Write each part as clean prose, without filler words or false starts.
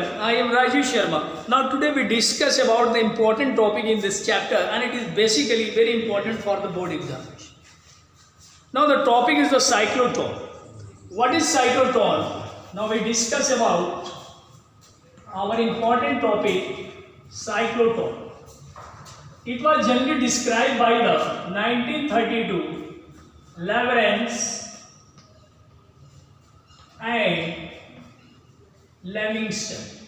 everyone, I am Rajesh Sharma. Now today we discuss about the important topic in this chapter, and it is basically very important for the board examination. Now the topic is the cyclotron. What is cyclotron? Now we discuss about our important topic, cyclotron. It was generally described by the 1932 Lawrence and Livingston.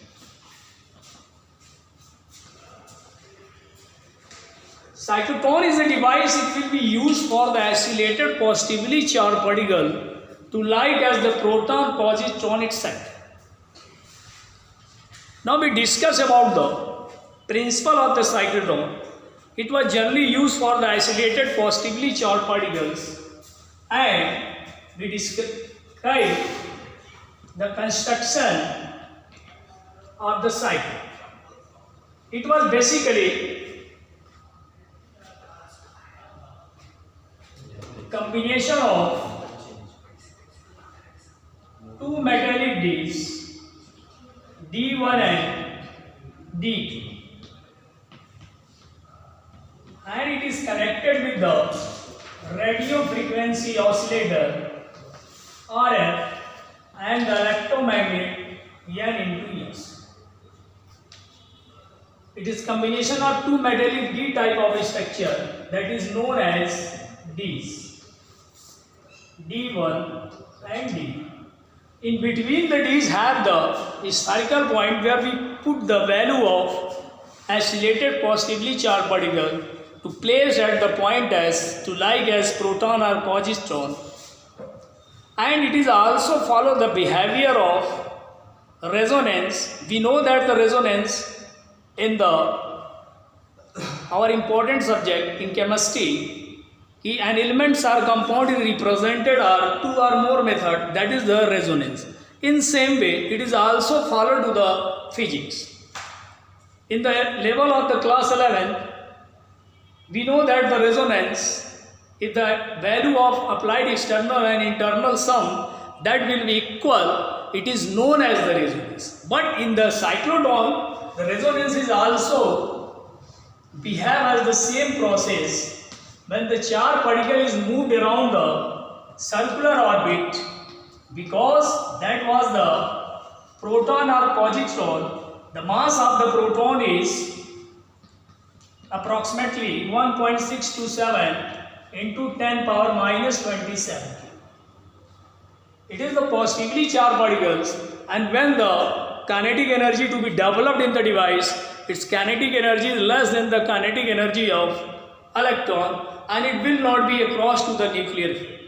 Cyclotron is a device. It will be used for the oscillated positively charged particle to light as the proton positron itself. Now we discuss about the principle of the cyclotron. It was generally used for the isolated positively charged particles, and we describe the construction of the cycle. It was basically a combination of two metallic discs, D1 and D2. And it is connected with the radio frequency oscillator RF and the electromagnet N into S. It is combination of two metallic D type of structure that is known as Ds, D1 and D. In between the Ds have the spherical point where we put the value of oscillated positively charged particle to place at the point S to like as proton or positron, and it is also follow the behavior of resonance. We know that the resonance in our important subject in chemistry, and elements are compounded represented are two or more method, that is the resonance. In same way, it is also followed to the physics. In the level of the class 11, we know that the resonance is the value of applied external and internal sum that will be equal. It is known as the resonance. But in the cyclotron, the resonance is also behave as the same process when the charged particle is moved around the circular orbit, because that was the proton or positron. The mass of the proton is approximately 1.627 into 10 power minus 27. It is the positively charged particles, and when the kinetic energy to be developed in the device, its kinetic energy is less than the kinetic energy of electron, and it will not be across to the nuclear field.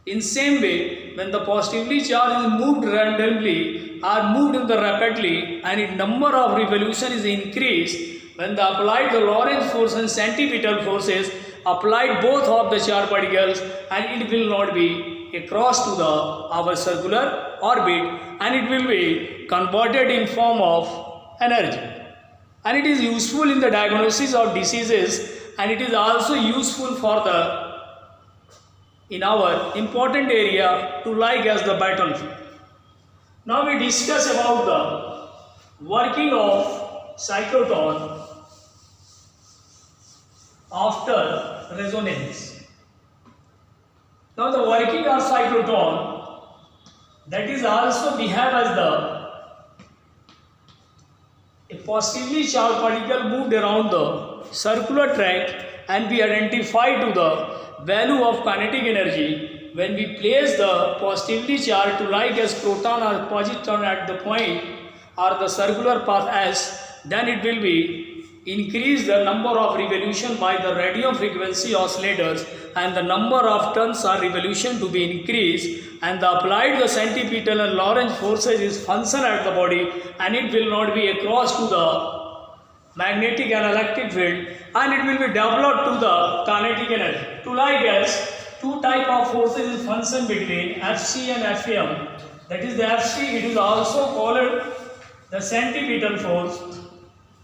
In same way, when the positively charged is moved randomly or moved in the rapidly, and its number of revolution is increased, when the applied the Lorentz force and centripetal forces applied both of the charged particles, and it will not be across to our circular orbit, and it will be converted in form of energy. And it is useful in the diagnosis of diseases, and it is also useful for in our important area to like as the battlefield. Now we discuss about the working of cyclotron after resonance. Now the working of cyclotron, that is also behave as a positively charged particle moved around the circular track, and we identify to the value of kinetic energy when we place the positively charged to like as proton or positron at the point or the circular path S, then it will be increase the number of revolution by the radio frequency oscillators, and the number of turns or revolution to be increased, and the applied the centripetal and Lorentz forces is function at the body, and it will not be across to the magnetic and electric field, and it will be developed to the kinetic energy. To like as two type of forces is function between Fc and Fm. That is the Fc, it is also called the centripetal force,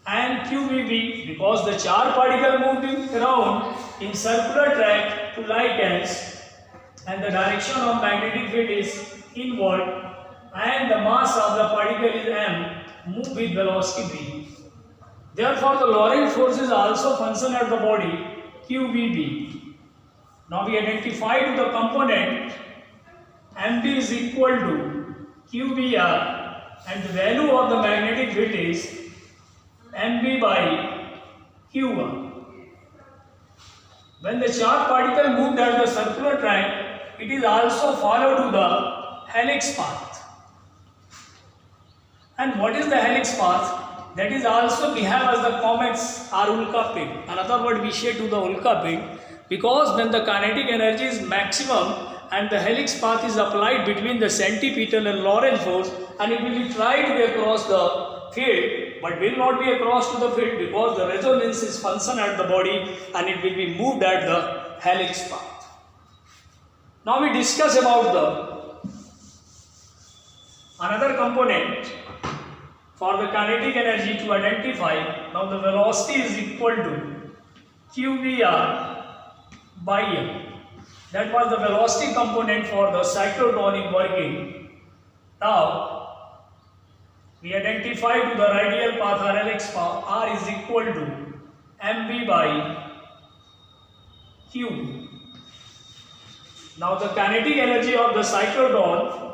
and QVB, because the charged particle moving around in circular track to like as, and the direction of magnetic field is inward, and the mass of the particle is m, move with velocity v. Therefore, the Lorentz force is also function at the body QVB. Now we identify to the component MB is equal to QBr, and the value of the magnetic field is MB by Q1. When the charged particle moved at the circular track, it is also followed to the helix path. And what is the helix path? That is also behave as the comets or Ulka pin. Another word we say to the Ulka pin, because when the kinetic energy is maximum and the helix path is applied between the centripetal and Lorentz force, and it will be tried to be across the field, but will not be across to the field because the resonance is function at the body and it will be moved at the helix path. Now we discuss about the another component for the kinetic energy to identify. Now the velocity is equal to QVR by M. That was the velocity component for the cyclotron working. Now we identify to the radial path or helix path R is equal to MV by Q. Now the kinetic energy of the cyclotron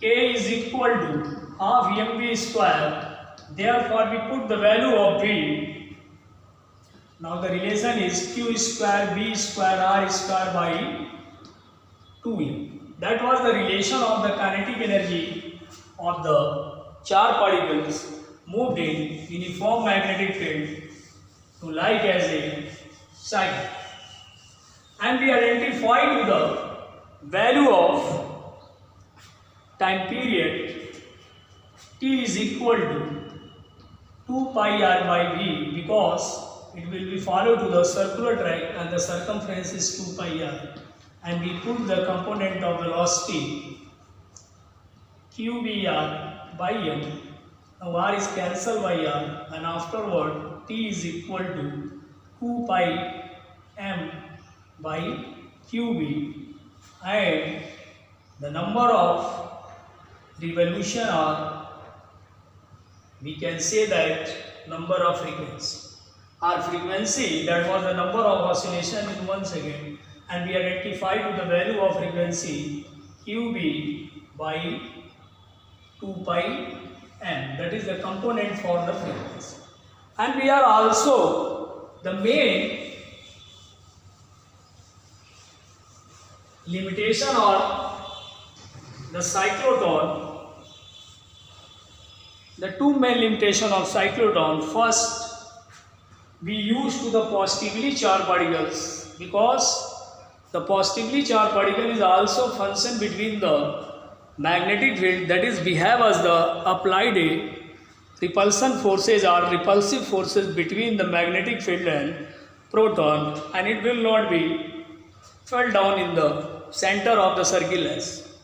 K is equal to half mv square. Therefore, we put the value of V. Now the relation is Q square B square R square by 2m. That was the relation of the kinetic energy of the charged particles moved in uniform magnetic field to like as a cycle. And we identify to the value of time period T is equal to 2 pi r by V, because it will be followed to the circular track and the circumference is 2 pi r. And we put the component of velocity QVR by M. Now R is cancelled by R, and afterward T is equal to 2 pi M by QV, and the number of revolution, or we can say that number of frequency. Our frequency, that was the number of oscillation in 1 second, and we identify to the value of frequency QB by 2 pi m. That is the component for the frequency. And we are also the main limitation or the cyclotron. The two main limitation of cyclotron. First, we use to the positively charged particles, because the positively charged particle is also function between the magnetic field, that is behave as the applied repulsion forces or repulsive forces between the magnetic field and proton, and it will not be fell down in the center of the circumference.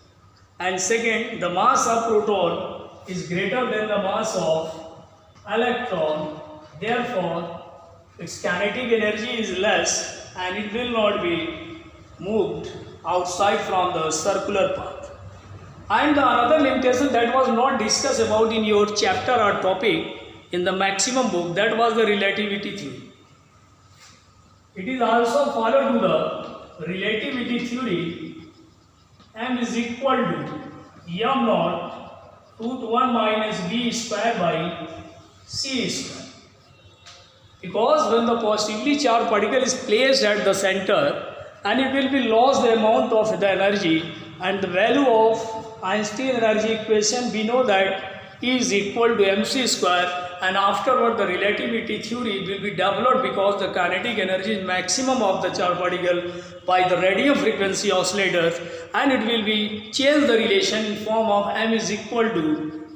And second, the mass of proton is greater than the mass of electron, therefore its kinetic energy is less and it will not be moved outside from the circular path. And the another limitation that was not discussed about in your chapter or topic in the maximum book, that was the relativity theory. It is also followed to the relativity theory. M is equal to m naught root 1 minus b square by c square. Because when the positively charged particle is placed at the center, and it will be lost the amount of the energy, and the value of Einstein energy equation, we know that E is equal to mc square, and afterward the relativity theory will be developed, because the kinetic energy is maximum of the charged particle by the radio frequency oscillators, and it will be change the relation in form of m is equal to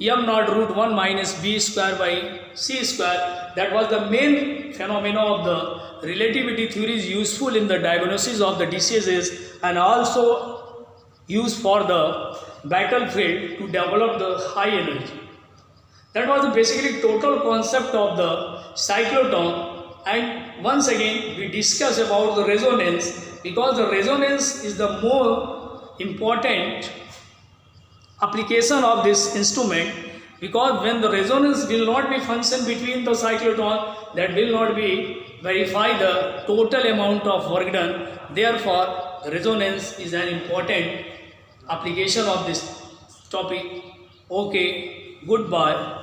m naught root 1 minus b square by c square. That was the main phenomena of the relativity theory, is useful in the diagnosis of the diseases and also used for the battlefield to develop the high energy. That was basically total concept of the cyclotron. And once again we discuss about the resonance, because the resonance is the more important application of this instrument, because when the resonance will not be function between the cyclotron, that will not be verify the total amount of work done. Therefore, resonance is an important application of this topic. Okay, goodbye.